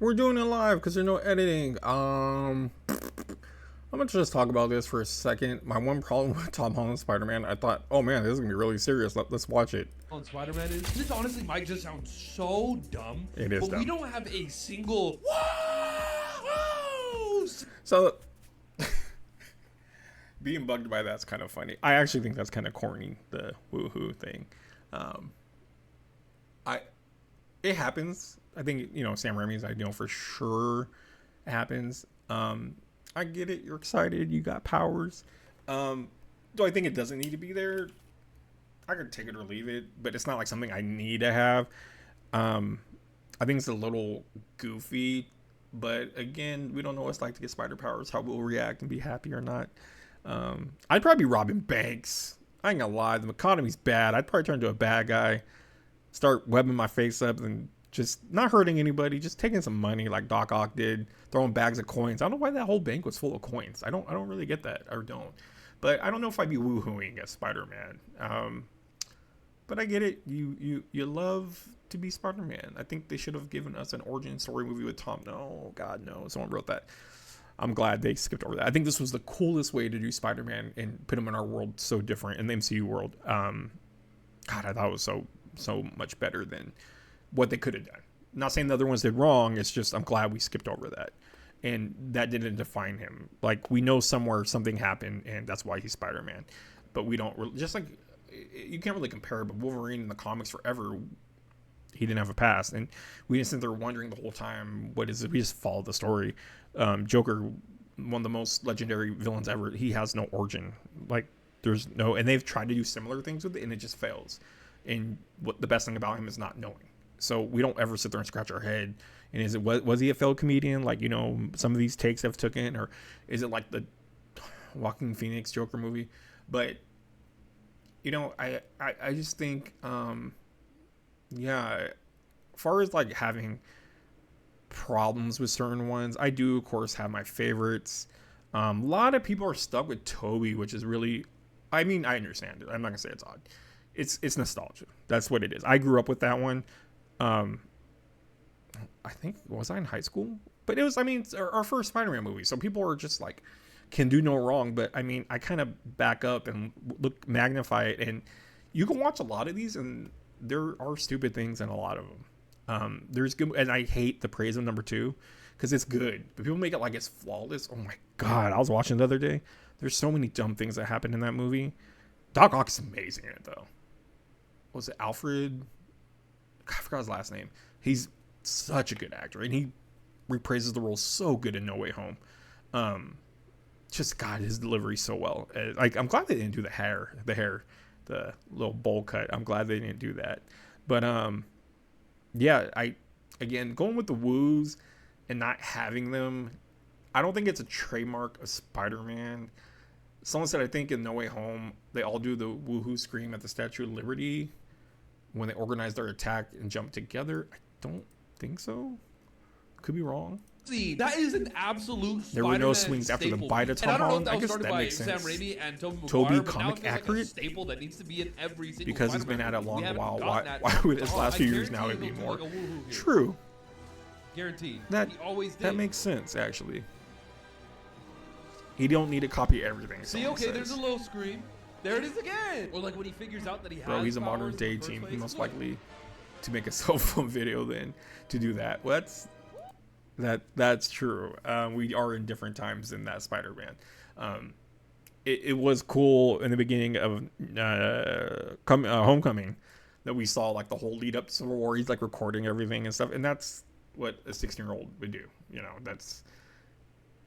We're doing it live because there's no editing. I'm gonna just talk about this for a second. My one problem with Tom Holland's Spider-Man, I thought, oh man, this is gonna be really serious. Let's watch it. On Spider-Man is this honestly might just sound so dumb, It is but we dumb. don't have a single whoa. So being bugged by that's kind of funny. I actually think that's kind of corny, the woohoo thing. Um, I it happens. I think Sam Raimi's. I know for sure it happens. I get it. You're excited. You got powers. Do I think it doesn't need to be there? I could take it or leave it, but it's not like something I need to have. I think it's a little goofy, but again, we don't know what it's like to get spider powers, how we'll react and be happy or not. I'd probably be robbing banks. I ain't gonna lie, the economy's bad. I'd probably turn into a bad guy, start webbing my face up and just not hurting anybody, just taking some money like Doc Ock did, throwing bags of coins. I don't know why that whole bank was full of coins. I don't really get that. I don't. But I don't know if I'd be woohooing as Spider-Man. But I get it. You love to be Spider-Man. I think they should have given us an origin story movie with Tom. No, God, no. Someone wrote that. I'm glad they skipped over that. I think this was the coolest way to do Spider-Man and put him in our world so different in the MCU world. God, I thought it was so much better than what they could have done. Not saying the other ones did wrong. It's just I'm glad we skipped over that, and that didn't define him. Like we know somewhere something happened, and that's why he's Spider-Man. But we don't just like you can't really compare. But Wolverine in the comics forever, he didn't have a past, and we just sit there wondering the whole time, what is it? We just followed the story. Joker, one of the most legendary villains ever, he has no origin. Like there's no, and they've tried to do similar things with it, and it just fails. And what the best thing about him is not knowing. So we don't ever sit there and scratch our head. And is it was he a failed comedian? Like some of these takes have taken, or is it like the Walking Phoenix Joker movie? But I just think yeah, as far as like having problems with certain ones, I do of course have my favorites. A lot of people are stuck with Toby, which is really, I mean, I understand it. I'm not gonna say it's odd. It's nostalgia. That's what it is. I grew up with that one. I think, was I in high school? But it was, I mean, it's our first Spider-Man movie. So people are just like, can do no wrong. But I mean, I kind of back up and magnify it. And you can watch a lot of these, and there are stupid things in a lot of them. There's good, and I hate the praise of number two because it's good. But people make it like it's flawless. Oh my God. I was watching the other day. There's so many dumb things that happen in that movie. Doc Ock is amazing in it, though. Was it Alfred? I forgot his last name. He's such a good actor, and he repraises the role so good in No Way Home. Just God, his delivery so well. Like I'm glad they didn't do the hair, the little bowl cut. I'm glad they didn't do that. But yeah, I again going with the woos and not having them. I don't think it's a trademark of Spider-Man. Someone said I think in No Way Home they all do the woohoo scream at the Statue of Liberty when they organize their attack and jump together. I don't think so. Could be wrong. See, that is an absolute There were no Spider-Man swings after the staple. bite of And I Tom don't know if Holland. that I was guess started that by makes Sam sense. Raimi and Tobey Maguire, Toby but now comic it feels like accurate? a staple that needs to be in every single Because he's been at it Spider-Man long movie. We while. haven't Why, gotten why with his Oh, last I few years guarantee now it'd be he'll do more? like a woohoo here. True. Guaranteed. That He always did. that makes sense actually. He don't need to copy everything. See, okay, there's a low scream. There it is again. Or like when he figures out that he has Bro, he's a powers modern in day the first team. He place. most Look. likely to make a cell phone video than to do that. Well, that's true. We are in different times than that Spider-Man. It was cool in the beginning of Homecoming that we saw like the whole lead up to Civil War. He's like recording everything and stuff, and that's what a 16-year-old would do. That's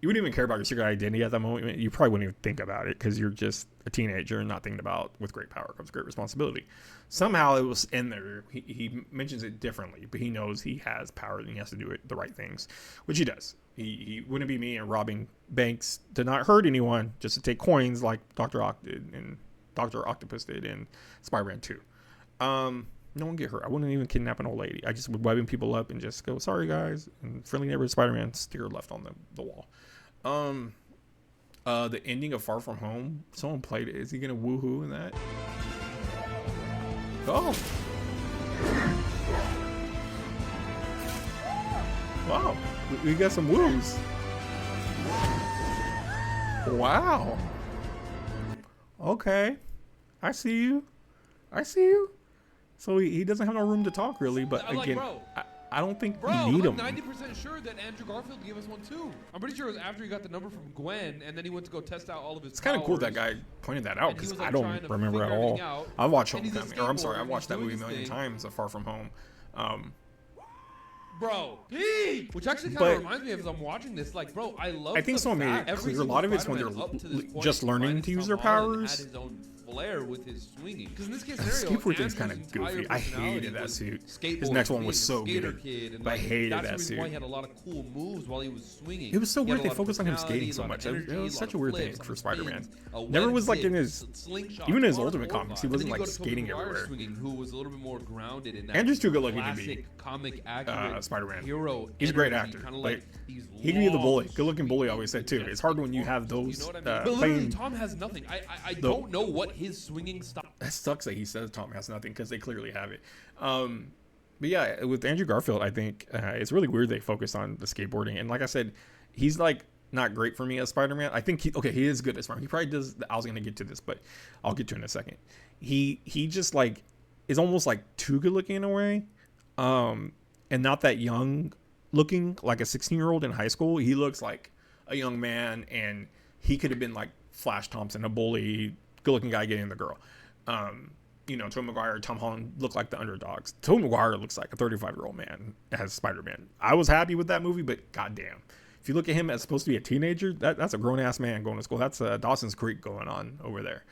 you wouldn't even care about your secret identity at that moment. You probably wouldn't even think about it because you're just a teenager and not thinking about with great power comes great responsibility. Somehow it was in there. He mentions it differently, but he knows he has power and he has to do the right things, which he does. He wouldn't be me and robbing banks to not hurt anyone, just to take coins like Dr. Ock did and Dr. Octopus did in Spider-Man 2. No one get hurt. I wouldn't even kidnap an old lady. I just would webbing people up and just go, sorry guys. And friendly neighborhood Spider-Man steer left on the wall. The ending of Far From Home. Someone played it. Is he gonna woohoo in that? Oh. Wow, we got some woos. Wow. Okay, I see you. I see you. So he doesn't have no room to talk really, but I'm like, again, bro. I don't think Bro, you need I'm him. like 90% sure that Andrew Garfield gave us one too. I'm pretty sure it was after he got the number from Gwen, and then he went to go test out all of his. It's kind of cool that guy pointed that out because like, I don't remember at all. I've watched Homecoming, or I'm sorry, I've watched that movie a million times, Far From Home. Bro, which actually kind of reminds me of as I'm watching this, like, bro, I love. I think someone made it clear. A lot of it's when they're just learning to use their powers. Had his own flair with his swinging. Because in this case skateboard thing's kind of goofy. I hated that suit. His next one was so good, but I hated that suit. He had a lot of cool moves while he was swinging. It was so weird they focused on him skating so much. It was such a weird thing for Spider-Man. Never was like in his, even in his Ultimate comics, he wasn't like skating everywhere. Who was a little bit more grounded in that. Andrew's too good looking to be comic Spider-Man. Hero. He's a great actor. Like, he can be the bully. Good looking bully, I always said too. It's hard when you have those. You know what I mean? But literally, Tom has nothing. I don't know what his swinging style. That sucks that he says Tom has nothing because they clearly have it. But yeah, with Andrew Garfield, I think it's really weird they focus on the skateboarding. And like I said, he's like not great for me as Spider-Man. I think he is good as Spider-Man. He probably does. I was gonna get to this, but I'll get to it in a second. He just like is almost like too good looking in a way, and not that young looking, like a 16-year-old in high school. He looks like a young man, and he could have been like Flash Thompson, a bully, good looking guy getting the girl. Tobey Maguire, Tom Holland look like the underdogs. Tobey Maguire looks like a 35-year-old man as Spider-Man. I was happy with that movie, but goddamn, if you look at him as supposed to be a teenager, that's a grown-ass man going to school. That's Dawson's Creek going on over there.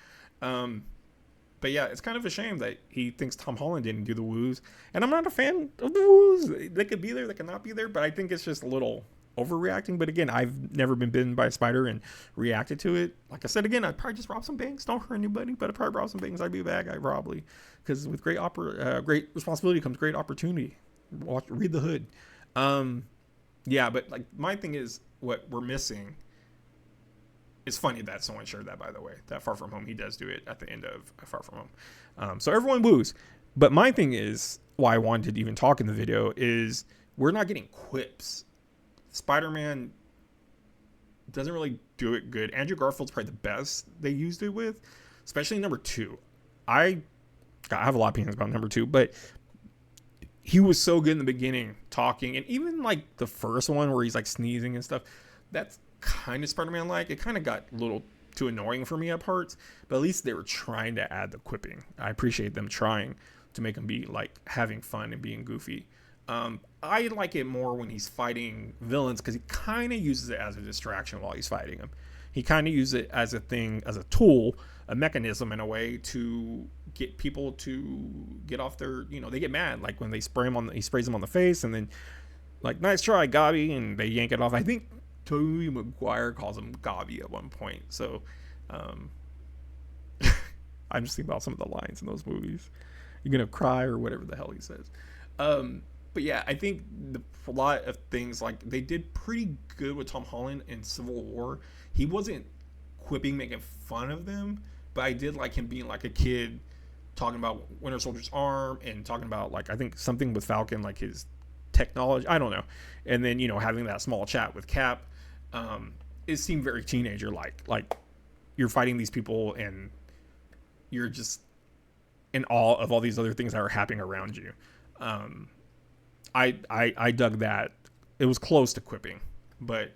But yeah, it's kind of a shame that he thinks Tom Holland didn't do the woos. And I'm not a fan of the woos. They could be there, they could not be there, but I think it's just a little overreacting. But again, I've never been bitten by a spider and reacted to it. Like I said, again, I'd probably just rob some banks. Don't hurt anybody, but I'd probably rob some banks. I'd be a bad guy probably, because with great responsibility comes great opportunity. Read the hood. Yeah, but like my thing is what we're missing. It's funny that someone shared that, by the way, that Far From Home, he does do it at the end of Far From Home. So everyone woos. But my thing is, why I wanted to even talk in the video, is we're not getting quips. Spider-Man doesn't really do it good. Andrew Garfield's probably the best they used it with, especially number 2. I have a lot of opinions about number 2, but he was so good in the beginning talking, and even like the first one where he's like sneezing and stuff, that's kind of Spider-Man like. It kind of got a little too annoying for me at parts, but at least they were trying to add the quipping. I appreciate them trying to make him be like having fun and being goofy. I like it more when he's fighting villains, because he kind of uses it as a distraction while he's fighting them. He kind of uses it as a thing, as a tool, a mechanism in a way to get people to get off their, they get mad. Like when they he sprays them on the face, and then like, nice try, Gobby, and they yank it off. I think Tobey Maguire calls him Gobby at one point. So I'm just thinking about some of the lines in those movies. You're gonna cry, or whatever the hell he says. But yeah, I think a lot of things, like, they did pretty good with Tom Holland in Civil War. He wasn't quipping, making fun of them, but I did like him being like a kid, talking about Winter Soldier's arm, and talking about, like, I think something with Falcon, like his technology, I don't know. And then, having that small chat with Cap. It seemed very teenager like you're fighting these people and you're just in awe of all these other things that are happening around you. I dug that. It was close to quipping, but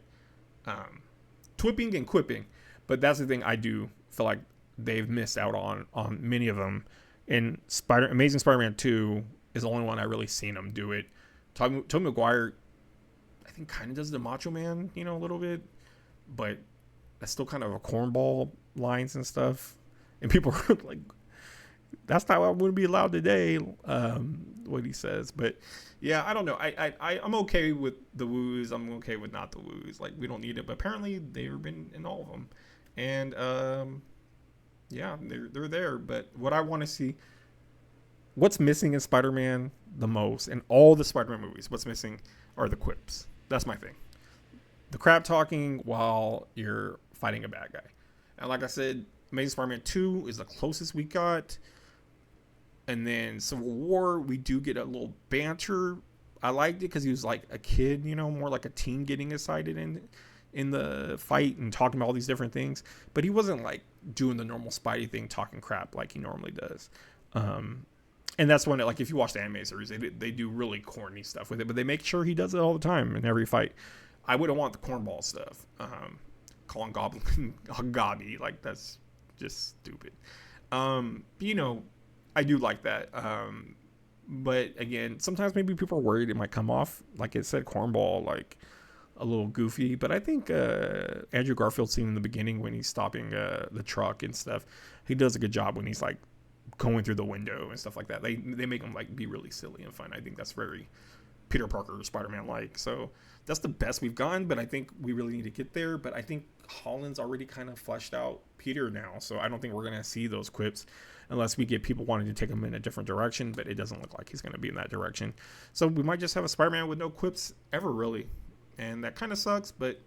twipping and quipping, but that's the thing I do feel like they've missed out on many of them. And Amazing Spider-Man 2 is the only one I really seen them do it. Tobey Maguire, I think, kind of does the Macho Man, a little bit, but that's still kind of a cornball lines and stuff. And people are like, that's not what I wouldn't be allowed today, what he says. But yeah, I don't know. I'm okay with the woos. I'm okay with not the woos. Like, we don't need it, but apparently they've been in all of them. And yeah, they're there. But what I want to see, what's missing in Spider-Man the most, in all the Spider-Man movies, what's missing are the quips. That's my thing. The crap talking while you're fighting a bad guy. And like I said, Amazing Spider-Man 2 is the closest we got. And then Civil War, we do get a little banter. I liked it because he was like a kid, you know, more like a teen getting excited in the fight and talking about all these different things. But he wasn't like doing the normal Spidey thing, talking crap like he normally does. And that's when, like, if you watch the anime series, they do really corny stuff with it, but they make sure he does it all the time in every fight. I wouldn't want the cornball stuff. Calling Goblin Gobby, like, that's just stupid. You know, I do like that. But again, sometimes maybe people are worried it might come off, like it said, cornball, like a little goofy. But I think Andrew Garfield scene in the beginning when he's stopping the truck and stuff, he does a good job when he's like going through the window and stuff like that. They make him like be really silly and fun. I think that's very Peter Parker, Spider-Man like. So that's the best we've gone, but I think we really need to get there. But I think Holland's already kind of fleshed out Peter now, so I don't think we're gonna see those quips unless we get people wanting to take him in a different direction. But it doesn't look like he's gonna be in that direction. So we might just have a Spider-Man with no quips ever, really, and that kind of sucks. But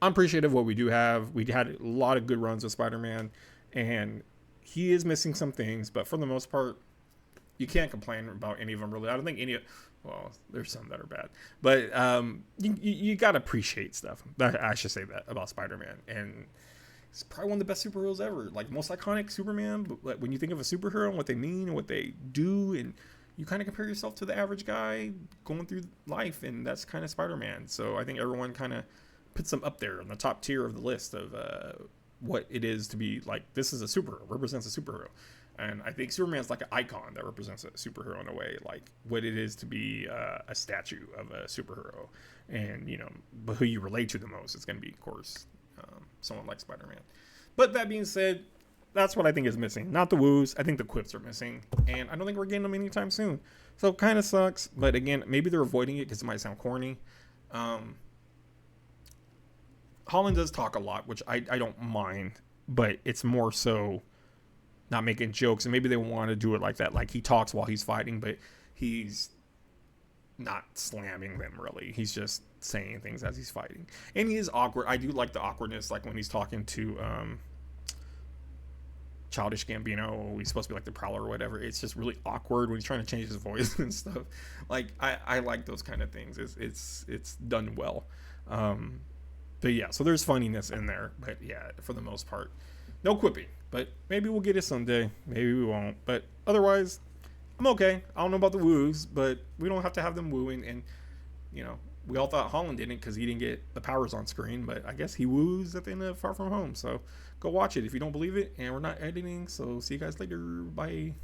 I'm appreciative of what we do have. We had a lot of good runs with Spider-Man, and he is missing some things, but for the most part, you can't complain about any of them, really. I don't think any of, well, there's some that are bad, but you got to appreciate stuff. I should say that about Spider-Man. And it's probably one of the best superheroes ever. Like, most iconic Superman, but like, when you think of a superhero and what they mean and what they do, and you kind of compare yourself to the average guy going through life, and that's kind of Spider-Man. So I think everyone kind of puts them up there on the top tier of the list of what it is to be like, this is a superhero, represents a superhero. And I think Superman's like an icon that represents a superhero in a way, like what it is to be a statue of a superhero. And, you know, but who you relate to the most, it's going to be, of course, someone like Spider-Man. But that being said, that's what I think is missing. Not the woos. I think the quips are missing. And I don't think we're getting them anytime soon. So it kind of sucks. But again, maybe they're avoiding it because it might sound corny. Holland does talk a lot, which I don't mind, but it's more so not making jokes. And maybe they want to do it like that. Like, he talks while he's fighting, but he's not slamming them, really. He's just saying things as he's fighting. And he is awkward. I do like the awkwardness, like when he's talking to Childish Gambino. He's supposed to be like the Prowler or whatever. It's just really awkward when he's trying to change his voice and stuff. Like, I like those kind of things. It's done well. But yeah, so there's funniness in there. But yeah, for the most part, no quipping. But maybe we'll get it someday. Maybe we won't. But otherwise, I'm okay. I don't know about the woos, but we don't have to have them wooing. And, you know, we all thought Holland didn't because he didn't get the powers on screen. But I guess he woos at the end of Far From Home. So go watch it if you don't believe it. And we're not editing. So see you guys later. Bye.